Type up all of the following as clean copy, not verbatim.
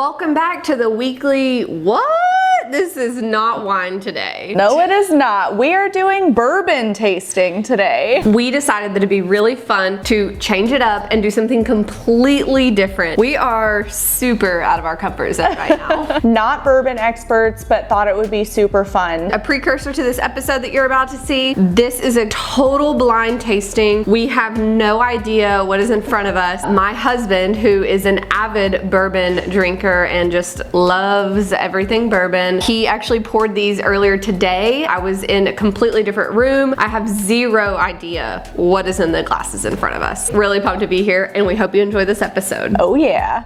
Welcome back to the weekly what? This is not wine today. No, it is not. We are doing bourbon tasting today. We decided that it'd be really fun to change it up and do something completely different. We are super out of our comfort zone right now. Not bourbon experts, but thought it would be super fun. A precursor to this episode that you're about to see, this is a total blind tasting. We have no idea what is in front of us. My husband, who is an avid bourbon drinker and just loves everything bourbon, he actually poured these earlier today. I was in a completely different room. I have zero idea what is in the glasses in front of us. Really pumped to be here, and we hope you enjoy this episode. Oh yeah.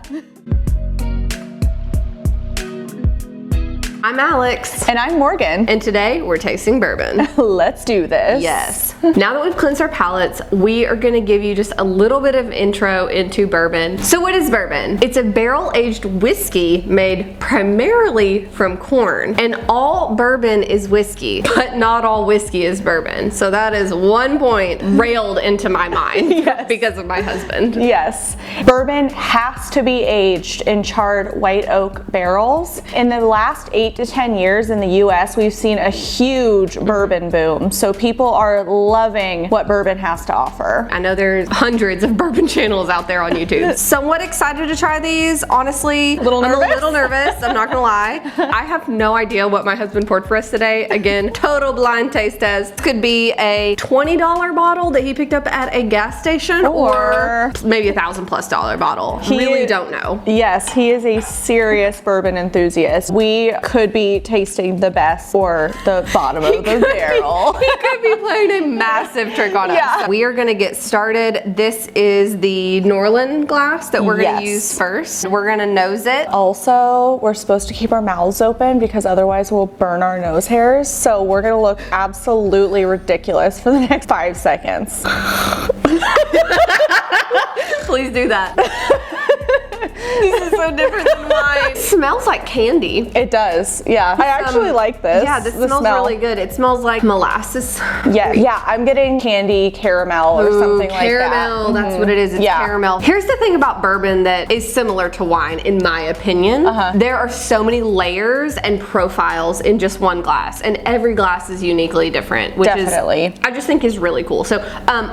I'm Alex. And I'm Morgan. And today we're tasting bourbon. Let's do this. Yes. Now that we've cleansed our palates, we are gonna give you just a little bit of intro into bourbon. So what is bourbon? It's a barrel-aged whiskey made primarily from corn. And all bourbon is whiskey, but not all whiskey is bourbon. So that is one point railed into my mind yes. because of my husband. Yes. Bourbon has to be aged in charred white oak barrels. In the last 8 to 10 years in the US, we've seen a huge bourbon boom. So people are loving what bourbon has to offer. I know there's hundreds of bourbon channels out there on YouTube. Somewhat excited to try these, honestly. I'm a little nervous, I'm not gonna lie. I have no idea what my husband poured for us today. Again, total blind taste test. Could be a $20 bottle that he picked up at a gas station or maybe $1,000+ bottle. Really don't know. Yes, he is a serious bourbon enthusiast. We could be tasting the best or the bottom of the barrel. He could be playing a massive trick on us. So we are gonna get started. This is the Norland glass that we're gonna use first. We're gonna nose it. Also, we're supposed to keep our mouths open because otherwise we'll burn our nose hairs. So we're gonna look absolutely ridiculous for the next 5 seconds. Please do that. This is so different than mine. It smells like candy. It does, yeah. I actually like this. Yeah, this smells really good. It smells like molasses. Yeah, I'm getting candy caramel or something like that. Caramel, that's what it is. It's caramel. Here's the thing about bourbon that is similar to wine, in my opinion. There are so many layers and profiles in just one glass, and every glass is uniquely different, which I just think is really cool. So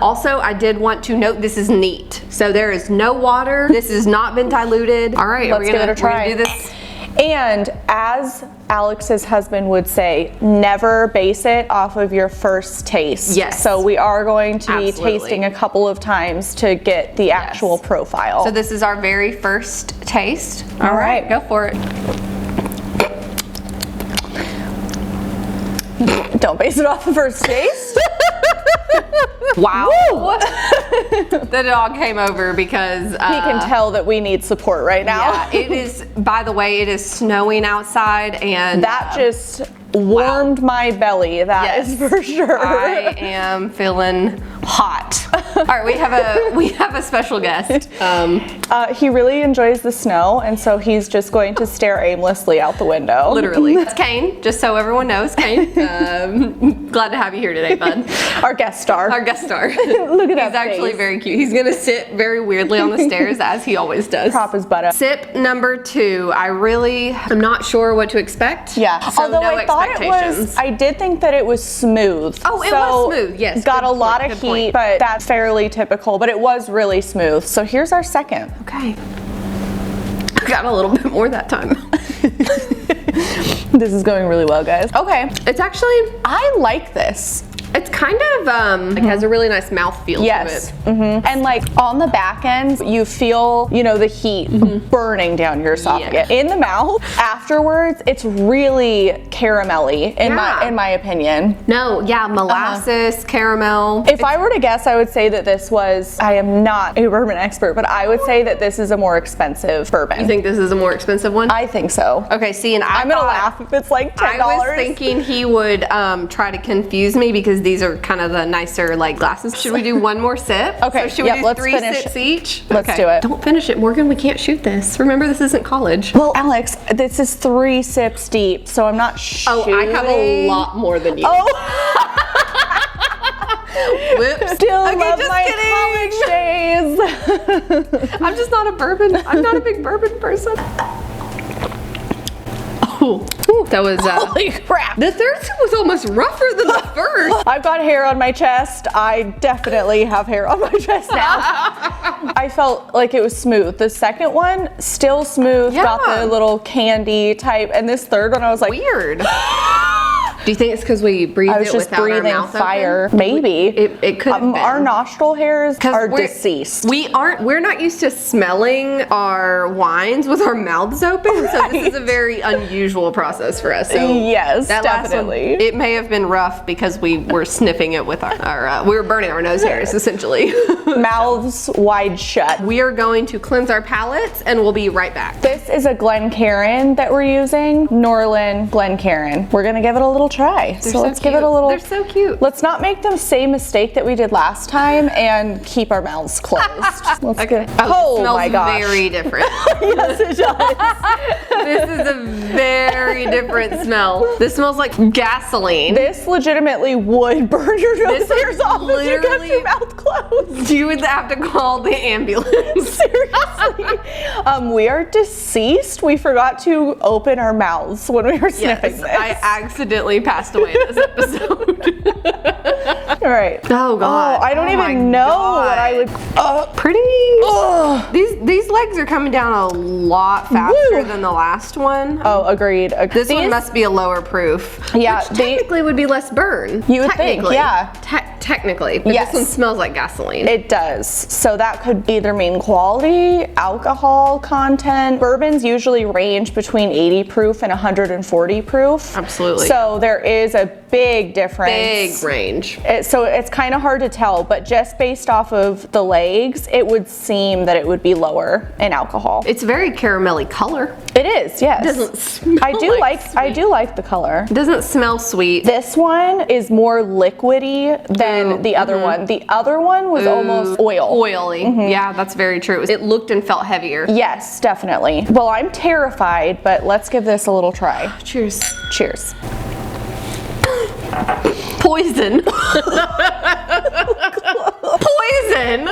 also, I did want to note this is neat. So there is no water. This has not been diluted. All right, let's give it a try. We're gonna do this. And as Alex's husband would say, never base it off of your first taste. Yes. So we are going to be tasting a couple of times to get the actual profile. So this is our very first taste. All right, go for it. Don't base it off the first taste. Wow. The dog came over because he can tell that we need support right now. Yeah, it is, by the way, it is snowing outside, and that just warmed my belly, that is for sure. I am feeling hot. All right, we have a special guest. He really enjoys the snow, and so he's just going to stare aimlessly out the window. Literally. It's Kane, just so everyone knows. Kane, glad to have you here today, bud. Our guest star. Our guest star. Look at that He's actually very cute. He's gonna sit very weirdly on the stairs as he always does. Prop his butt up. Sip number 2. I'm not sure what to expect. Yeah. So although no I thought I did think that it was smooth. Oh, it was smooth, yes. Got a lot of heat, but that's fairly typical, but it was really smooth. So here's our second. Okay. I got a little bit more that time. This is going really well, guys. Okay. It's actually, I like this. It's kind of, it has a really nice mouthfeel to it. And like on the back end, you feel, you know, the heat burning down your esophagus. In the mouth, afterwards, it's really caramelly in my opinion. No, molasses, caramel. If I were to guess, I would say that this was, I am not a bourbon expert, but I would say that this is a more expensive bourbon. You think this is a more expensive one? I think so. Okay, see, and I'm gonna laugh if it's like $10. I was thinking he would try to confuse me because these are kind of the nicer like glasses. Should we do one more sip? Okay, so should we do 3 sips each? Let's do it. Don't finish it, Morgan. We can't shoot this. Remember, this isn't college. Well, Alex, this is 3 sips deep, so I'm not shooting. Oh, I have a lot more than you. Oh. Whoops. Still love my college days. I'm just not a bourbon. I'm not a big bourbon person. Ooh, that was Holy crap. the third sip was almost rougher than the first. I've got hair on my chest. I definitely have hair on my chest now. I felt like it was smooth. The second one, still smooth, got the little candy type. And this third one, I was like, weird. Do you think it's because we breathed I was it just without our breathing mouth fire. open? Maybe. It could have been. Our nostril hairs are we're- deceased. We're not used to smelling our wines with our mouths open, so this is a very unusual process for us. So yes, that last one, definitely. it may have been rough because we were sniffing it with our we were burning our nose hairs essentially. Mouths wide shut. We are going to cleanse our palates and we'll be right back. This is a Glencairn that we're using. Norland Glencairn. We're gonna give it a little try. So let's give it a little. They're so cute. Let's not make the same mistake that we did last time and keep our mouths closed. Let's get. Oh, it smells my gosh. very different. Yes, it does. This is a very different smell. This smells like gasoline. This legitimately would burn your nose This hairs off if you kept literally- your mouth closed. You would have to call the ambulance. Seriously. We are deceased. We forgot to open our mouths when we were sniffing Yes, this. I accidentally passed away this episode. All right. Oh God. Oh, I don't Oh my even know God. what I would. Pretty. Oh. These legs are coming down a lot faster Woo. than the last one. Oh, agreed. This one must be a lower proof. Yeah, Which technically would be less burn. You would think, Technically. yeah. Technically, but Yes. this one smells like gasoline. It does. So that could either mean quality, alcohol content. Bourbons usually range between 80 proof and 140 proof. Absolutely. So there is a big difference. Big range. So it's kind of hard to tell, but just based off of the legs, it would seem that it would be lower in alcohol. It's very caramelly color. It is, yes. It doesn't smell I do like I sweet. do like the color. It doesn't smell sweet. This one is more liquidy than the other one. The other one was almost oil. Oily. Yeah, that's very true. It looked and felt heavier. Yes, definitely. Well, I'm terrified, but let's give this a little try. Cheers. Cheers. Poison. Poison.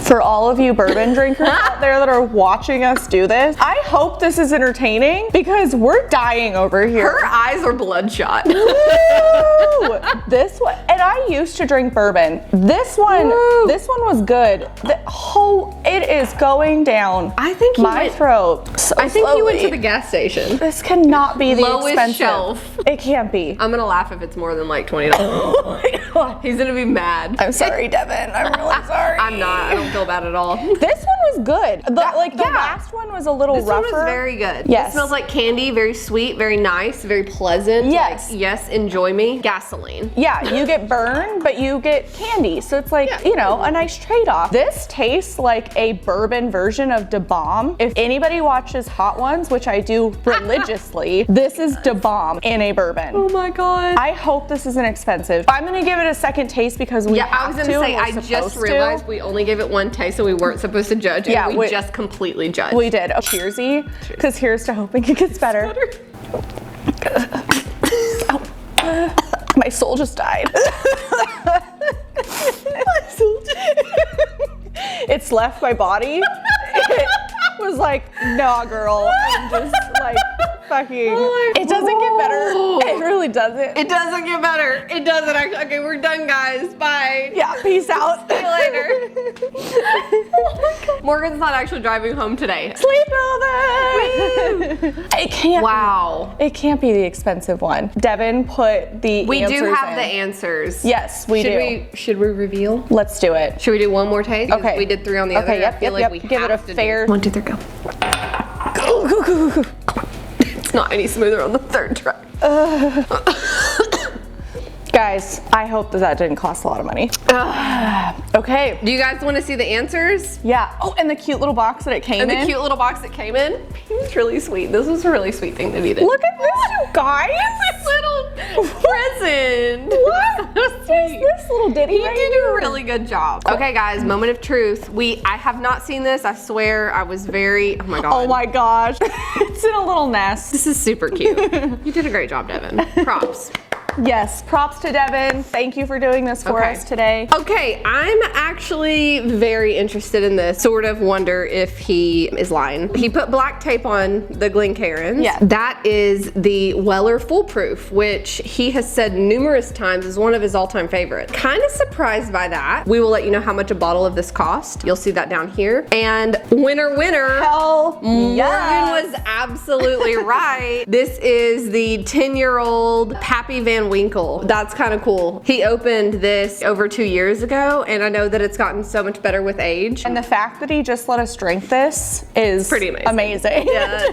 For all of you bourbon drinkers out there that are watching us do this, I hope this is entertaining because we're dying over here. Her eyes are bloodshot. Woo! This one, and I used to drink bourbon. This one was good. It is going down. I think you my went- throat. So I think you went to slowly. the gas station. This cannot be the Lowest expensive. shelf. It can't be. I'm gonna laugh if it's more than like $20. Oh my God. He's gonna be mad. I'm sorry, Devin. I'm really sorry. I'm not. I don't feel bad at all. This one was good. The yeah. last one was a little This rougher. one was very good. Yes. It smells like candy, very sweet, very nice, very pleasant. Yes. Like, yes, enjoy me. Gasoline. Yeah, you get burned, but you get candy. So it's like, you know, a nice trade-off. This tastes like a bourbon version of Da Bomb. If anybody watches Hot Ones, which I do religiously, this is Da Bomb in a bourbon. Oh my God. I hope this isn't expensive. I'm gonna give it a second taste because we Yeah, have I was gonna to, say, and I we're just supposed to. realized we only gave it one taste, so we weren't supposed to judge, and Yeah, we we- just completely judged. We did. Oh, cheersy, because here's to hoping it gets better. My soul just died. It's left my body. It was like, nah, girl. I'm just like fucking. It doesn't get better. It really doesn't. It doesn't get better. It doesn't actually. Okay, we're done, guys. Bye. Yeah, peace out. See you later. Morgan's not actually driving home today. Sleepover. It can't. Wow. It can't be the expensive one. Devin put the We answers do have in. the answers. Yes, we do. Should we reveal? Let's do it. Should we do one more taste? 'Cause Okay. We did 3 on the other. Okay, I yep, feel yep, like yep. we Give it have a to fair- do. 1, 2, 3, go. It's not any smoother on the third try. Guys, I hope that didn't cost a lot of money. Okay. Do you guys want to see the answers? Yeah. Oh, and the cute little box that it came And in. the cute little box that came in. It was really sweet. This was a really sweet thing that he did. Look at this, you guys. this little present. What? So What's sweet. this little ditty You right did here? a really good job. Okay, guys, moment of truth. I have not seen this. I swear I was very, oh my God. Oh my gosh. It's in a little nest. This is super cute. You did a great job, Devin. Props. Yes, props to Devin. Thank you for doing this for us today. Okay, I'm actually very interested in this. Sort of wonder if he is lying. He put black tape on the Glencairns. Yeah. That is the Weller Fullproof, which he has said numerous times is one of his all-time favorites. Kind of surprised by that. We will let you know how much a bottle of this cost. You'll see that down here. And winner. Hell Morgan yes. was absolutely right. This is the 10-year-old Pappy Van Winkle. That's kind of cool. He opened this over 2 years ago, and I know that it's gotten so much better with age. And the fact that he just let us drink this is pretty amazing. Yeah,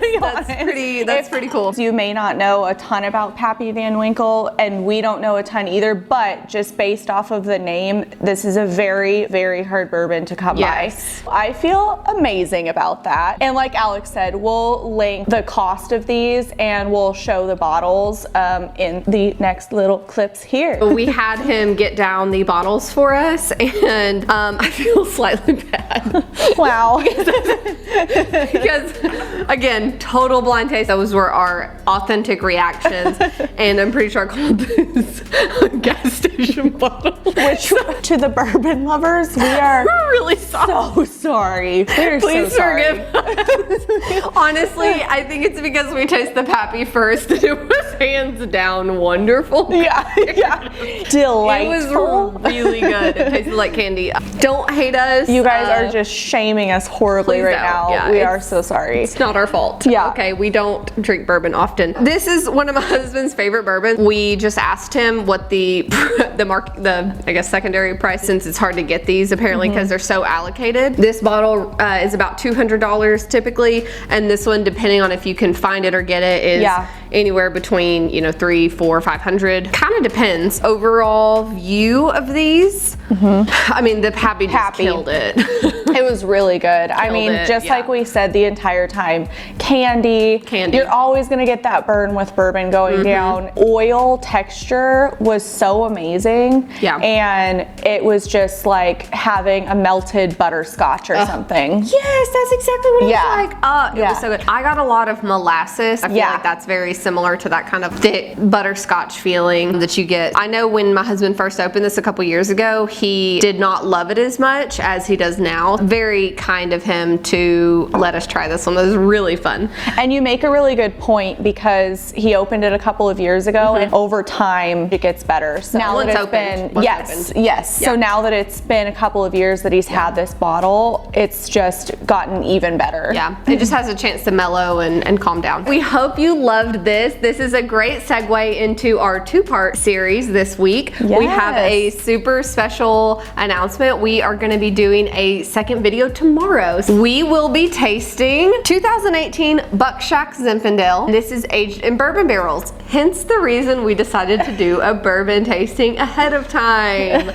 that's pretty cool. You may not know a ton about Pappy Van Winkle, and we don't know a ton either, but just based off of the name, this is a very, very hard bourbon to come by. I feel amazing about that. And like Alex said, we'll link the cost of these and we'll show the bottles in the next little clips here. We had him get down the bottles for us, and I feel slightly bad. Wow. Because again, total blind taste. Those were our authentic reactions, and I'm pretty sure I called this a gas station bottle. Which, to the bourbon lovers, we are really sorry. so sorry. We're Please so sorry. forgive us. Honestly, I think it's because we tasted the Pappy first, and it was hands down wonderful. Yeah. Delightful. It was really good. It tasted like candy. Don't hate us. You guys are just shaming us horribly right now. Yeah, we are so sorry. It's not our fault. Yeah. Okay, we don't drink bourbon often. This is one of my husband's favorite bourbons. We just asked him what the I guess secondary price, since it's hard to get these apparently because they're so allocated. This bottle is about $200 typically, and this one, depending on if you can find it or get it, is anywhere between, you know, $300, $400, $500. Kind of depends. Overall view of these, I mean, the Pappy just killed it. It was really good. I mean, just like we said the entire time, candy. You're always gonna get that burn with bourbon going down. Oil texture was so amazing. Yeah. And it was just like having a melted butterscotch or something. Yes, that's exactly what it was like. It Yeah. was so good. I got a lot of molasses. I feel like that's very similar to that kind of thick butterscotch feeling that you get. I know when my husband first opened this a couple years ago, he did not love it as much as he does now. Very kind of him to let us try this one. It was really fun. And you make a really good point, because he opened it a couple of years ago, and over time it gets better. So now that it's been, yes. So now that it's been a couple of years that he's had this bottle, it's just gotten even better. Yeah, it just has a chance to mellow and calm down. We hope you loved this. This is a great segue into our two-part series this week. We have a super special announcement. We are going to be doing a second video tomorrow. We will be tasting 2018 Buckshot Zinfandel. This is aged in bourbon barrels, hence the reason we decided to do a bourbon tasting ahead of time.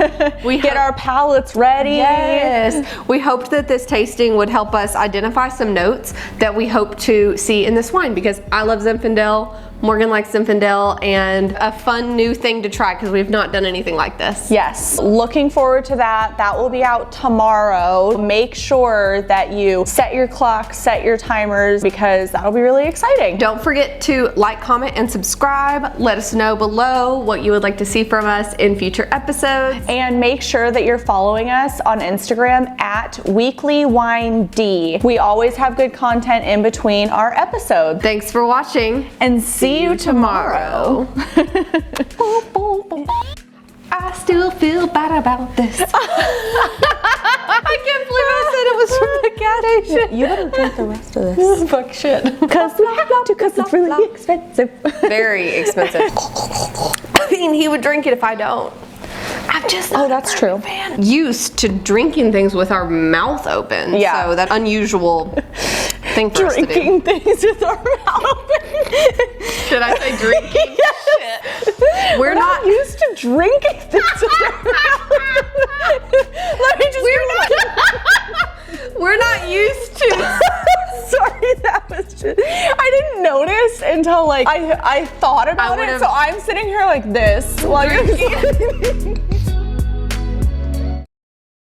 We get our palates ready. Yes. We hoped that this tasting would help us identify some notes that we hope to see in this wine, because I love Zinfandel, Morgan likes Zinfandel, and a fun new thing to try because we've not done anything like this. Yes, looking forward to that. That will be out tomorrow. Make sure that you set your clock, set your timers, because that'll be really exciting. Don't forget to like, comment, and subscribe. Let us know below what you would like to see from us in future episodes. And make sure that you're following us on Instagram at WeeklyWineD. We always have good content in between our episodes. Thanks for watching, and see you tomorrow. I still feel bad about this. I can't believe I said it was from the gas station. You better drink the rest of this. Fuck shit. Because it's really expensive. Very expensive. I mean, he would drink it if I don't. I'm just that's true. Used to drinking things with our mouth open. Yeah. So that's unusual thing for us to do. Drinking things with our mouth open. Should I say drinking? Yes. Shit. We're not used to drinking things with our mouth open. Let me just We're not used to. Sorry, that was just, I didn't notice until like I thought about it, so I'm sitting here like this while you're